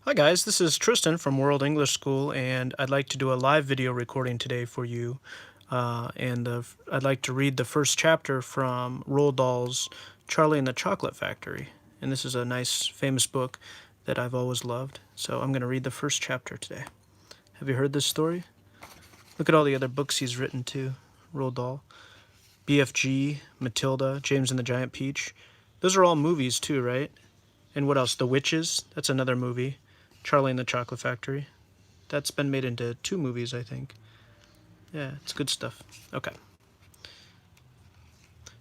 Hi guys, this is Tristan from World English School, and I'd like to do a live video recording today for you. I'd like to read the first chapter from Roald Dahl's Charlie and the Chocolate Factory. And this is a nice, famous book that I've always loved. So I'm going to read the first chapter today. Have you heard this story? Look at all the other books he's written too, Roald Dahl. BFG, Matilda, James and the Giant Peach. Those are all movies too, right? And what else? The Witches, that's another movie. Charlie and the Chocolate Factory. That's been made into 2 movies, I think. Yeah, it's good stuff. Okay.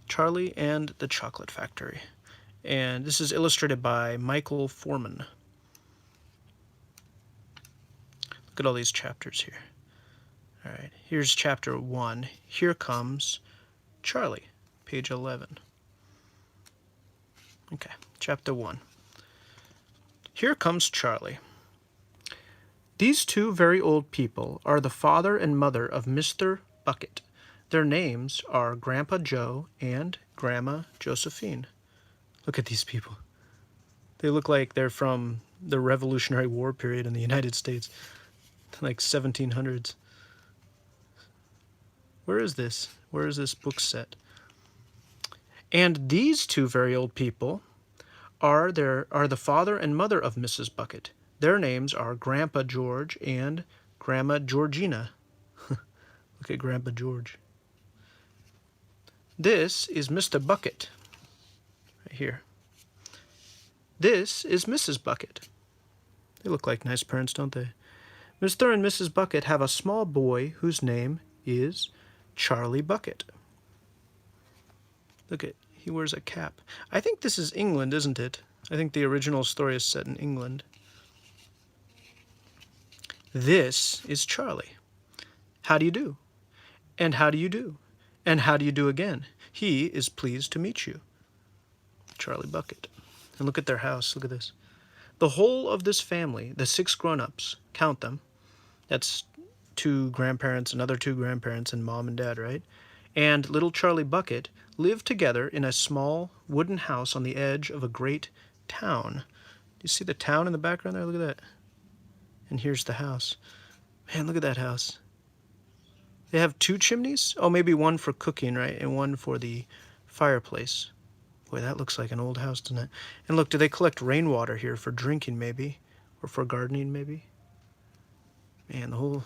Charlie and the Chocolate Factory. And this is illustrated by Michael Foreman. Look at all these chapters here. All right, here's chapter 1. Here comes Charlie, page 11. Okay, chapter 1. Here comes Charlie. These 2 very old people are the father and mother of Mr. Bucket. Their names are Grandpa Joe and Grandma Josephine. Look at these people. They look like they're from the Revolutionary War period in the United States, like 1700s. Where is this? Where is this book set? And these 2 very old people are the father and mother of Mrs. Bucket. Their names are Grandpa George and Grandma Georgina. Look at Grandpa George. This is Mr. Bucket, right here. This is Mrs. Bucket. They look like nice parents, don't they? Mr. and Mrs. Bucket have a small boy whose name is Charlie Bucket. Look at, he wears a cap. I think this is England, isn't it? I think the original story is set in England. This is Charlie. How do you do? And how do you do? And how do you do again? He is pleased to meet you. Charlie Bucket. And look at their house. Look at this. The whole of this family, the 6 grown-ups, count them. That's 2 grandparents, another 2 grandparents, and mom and dad, right? And little Charlie Bucket live together in a small wooden house on the edge of a great town. Do you see the town in the background there? Look at that. And here's the house. Man, look at that house. They have 2 chimneys? Oh, maybe one for cooking, right? And one for the fireplace. Boy, that looks like an old house, doesn't it? And look, do they collect rainwater here for drinking, maybe? Or for gardening, maybe? Man, the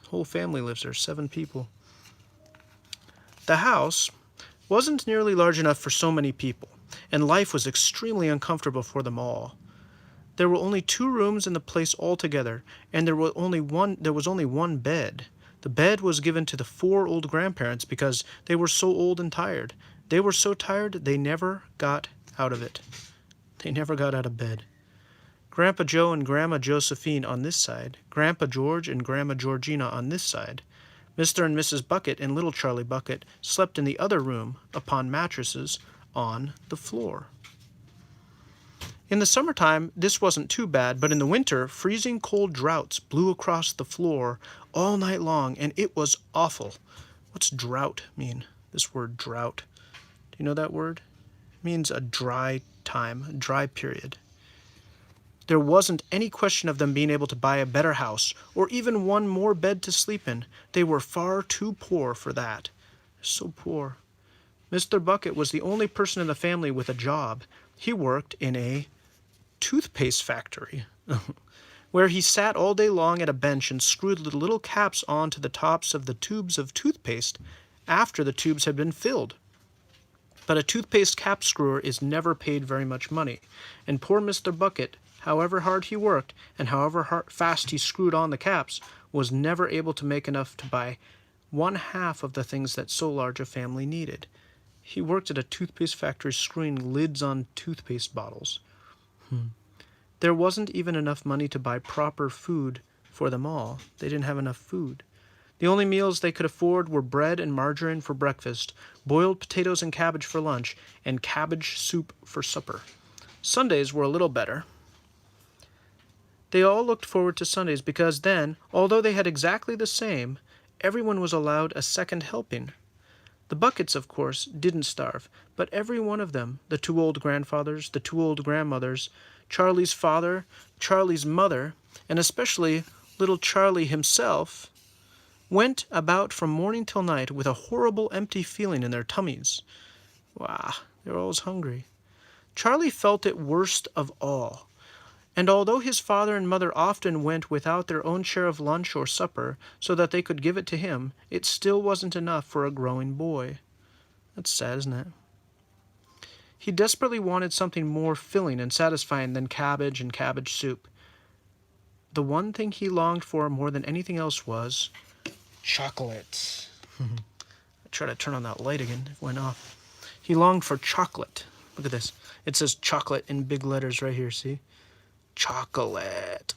whole family lives there, 7 people. The house wasn't nearly large enough for so many people, and life was extremely uncomfortable for them all. There were only 2 rooms in the place altogether, and there was only one bed. The bed was given to the 4 old grandparents because they were so old and tired. They were so tired they never got out of it. They never got out of bed. Grandpa Joe and Grandma Josephine on this side, Grandpa George and Grandma Georgina on this side. Mr. and Mrs. Bucket and little Charlie Bucket slept in the other room upon mattresses on the floor. In the summertime, this wasn't too bad, but in the winter, freezing cold draughts blew across the floor all night long, and it was awful. What's drought mean? This word drought. Do you know that word? It means a dry time, a dry period. There wasn't any question of them being able to buy a better house, or even one more bed to sleep in. They were far too poor for that. So poor. Mr. Bucket was the only person in the family with a job. He worked in a toothpaste factory, where he sat all day long at a bench and screwed the little caps onto the tops of the tubes of toothpaste after the tubes had been filled. But a toothpaste cap screwer is never paid very much money, and poor Mr. Bucket, however hard he worked and however fast he screwed on the caps, was never able to make enough to buy 1/2 of the things that so large a family needed. He worked at a toothpaste factory screwing lids on toothpaste bottles. There wasn't even enough money to buy proper food for them all. They didn't have enough food. The only meals they could afford were bread and margarine for breakfast, boiled potatoes and cabbage for lunch, and cabbage soup for supper. Sundays were a little better. They all looked forward to Sundays because then, although they had exactly the same, everyone was allowed a second helping. The Buckets, of course, didn't starve, but every one of them, the 2 old grandfathers, the 2 old grandmothers, Charlie's father, Charlie's mother, and especially little Charlie himself, went about from morning till night with a horrible empty feeling in their tummies. Wow, they were always hungry. Charlie felt it worst of all. And although his father and mother often went without their own share of lunch or supper so that they could give it to him, it still wasn't enough for a growing boy. That's sad, isn't it? He desperately wanted something more filling and satisfying than cabbage and cabbage soup. The one thing he longed for more than anything else was chocolate. I tried to turn on that light again. It went off. He longed for chocolate. Look at this. It says chocolate in big letters right here, see? Chocolate.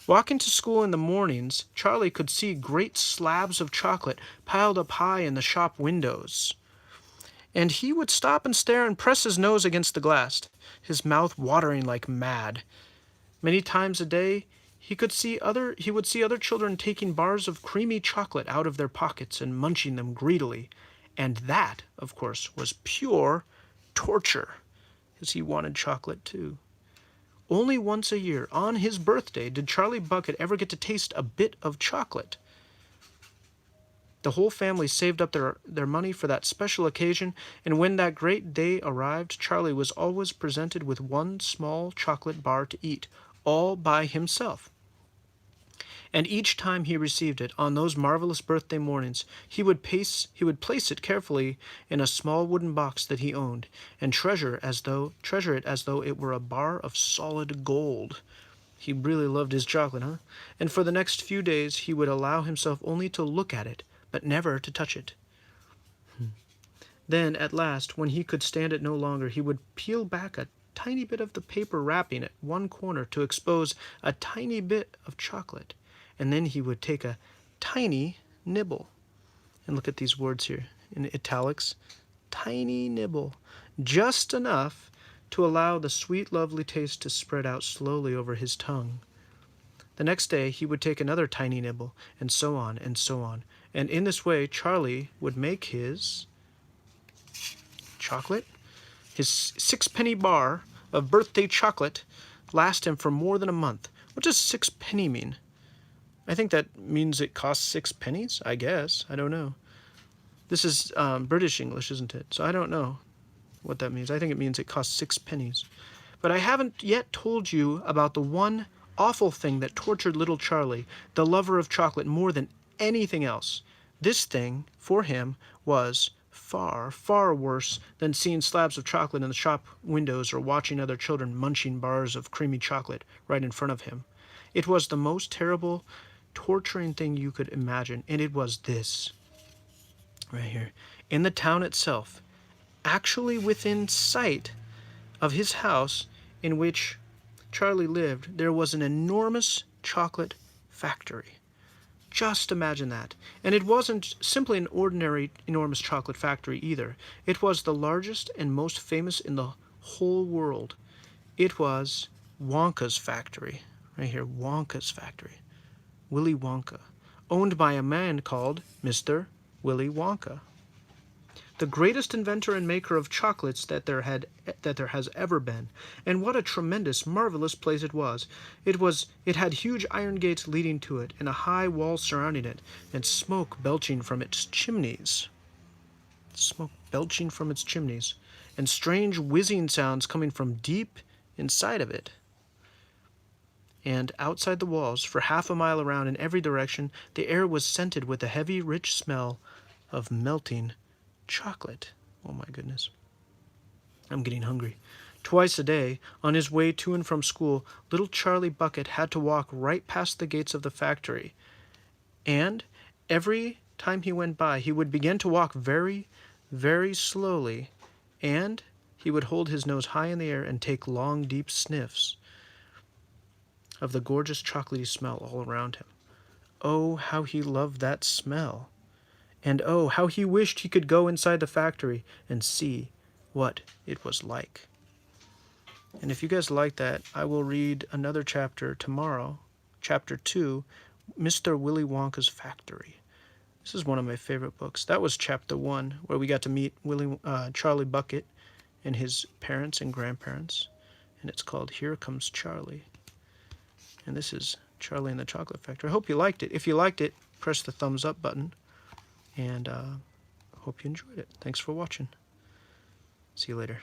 Walking to school in the mornings, Charlie could see great slabs of chocolate piled up high in the shop windows. And he would stop and stare and press his nose against the glass, his mouth watering like mad. Many times a day, he would see other children taking bars of creamy chocolate out of their pockets and munching them greedily. And that, of course, was pure torture, because he wanted chocolate too. Only once a year, on his birthday, did Charlie Bucket ever get to taste a bit of chocolate. The whole family saved up their money for that special occasion, and when that great day arrived, Charlie was always presented with one small chocolate bar to eat, all by himself. And each time he received it, on those marvelous birthday mornings, he would place it carefully in a small wooden box that he owned, and treasure it as though it were a bar of solid gold. He really loved his chocolate, huh? And for the next few days he would allow himself only to look at it, but never to touch it. Then, at last, when he could stand it no longer, he would peel back a tiny bit of the paper wrapping at one corner to expose a tiny bit of chocolate, and then he would take a tiny nibble. And look at these words here in italics. Tiny nibble. Just enough to allow the sweet, lovely taste to spread out slowly over his tongue. The next day he would take another tiny nibble, and so on, and so on. And in this way, Charlie would make his chocolate, his sixpenny bar of birthday chocolate, last him for more than a month. What does sixpenny mean? I think that means it costs 6 pennies, I guess. I don't know. This is British English, isn't it? So I don't know what that means. I think it means it costs 6 pennies. But I haven't yet told you about the one awful thing that tortured little Charlie, the lover of chocolate, more than anything else. This thing, for him, was far, far worse than seeing slabs of chocolate in the shop windows or watching other children munching bars of creamy chocolate right in front of him. It was the most terrible, torturing thing you could imagine, and it was this. Right here. In the town itself, actually within sight of his house in which Charlie lived, there was an enormous chocolate factory. Just imagine that. And it wasn't simply an ordinary enormous chocolate factory either. It was the largest and most famous in the whole world. It was Wonka's factory. Right here, Wonka's factory. Willy Wonka. Owned by a man called Mr. Willy Wonka. The greatest inventor and maker of chocolates that there has ever been. And what a tremendous, marvelous place it was. It had huge iron gates leading to it, and a high wall surrounding it, and smoke belching from its chimneys. Smoke belching from its chimneys, and strange whizzing sounds coming from deep inside of it. And outside the walls, for half a mile around in every direction, the air was scented with a heavy, rich smell of melting chocolate. Oh my goodness. I'm getting hungry. Twice a day, on his way to and from school, little Charlie Bucket had to walk right past the gates of the factory. And every time he went by, he would begin to walk very, very slowly, and he would hold his nose high in the air and take long, deep sniffs of the gorgeous chocolatey smell all around him. Oh, how he loved that smell. And oh, how he wished he could go inside the factory and see what it was like. And if you guys like that, I will read another chapter tomorrow, chapter 2, Mr. Willy Wonka's Factory. This is one of my favorite books. That was chapter 1, where we got to meet Charlie Bucket and his parents and grandparents. and it's called Here Comes Charlie. And this is Charlie and the Chocolate Factory. I hope you liked it. If you liked it, press the thumbs up button, and I hope you enjoyed it. Thanks for watching. See you later.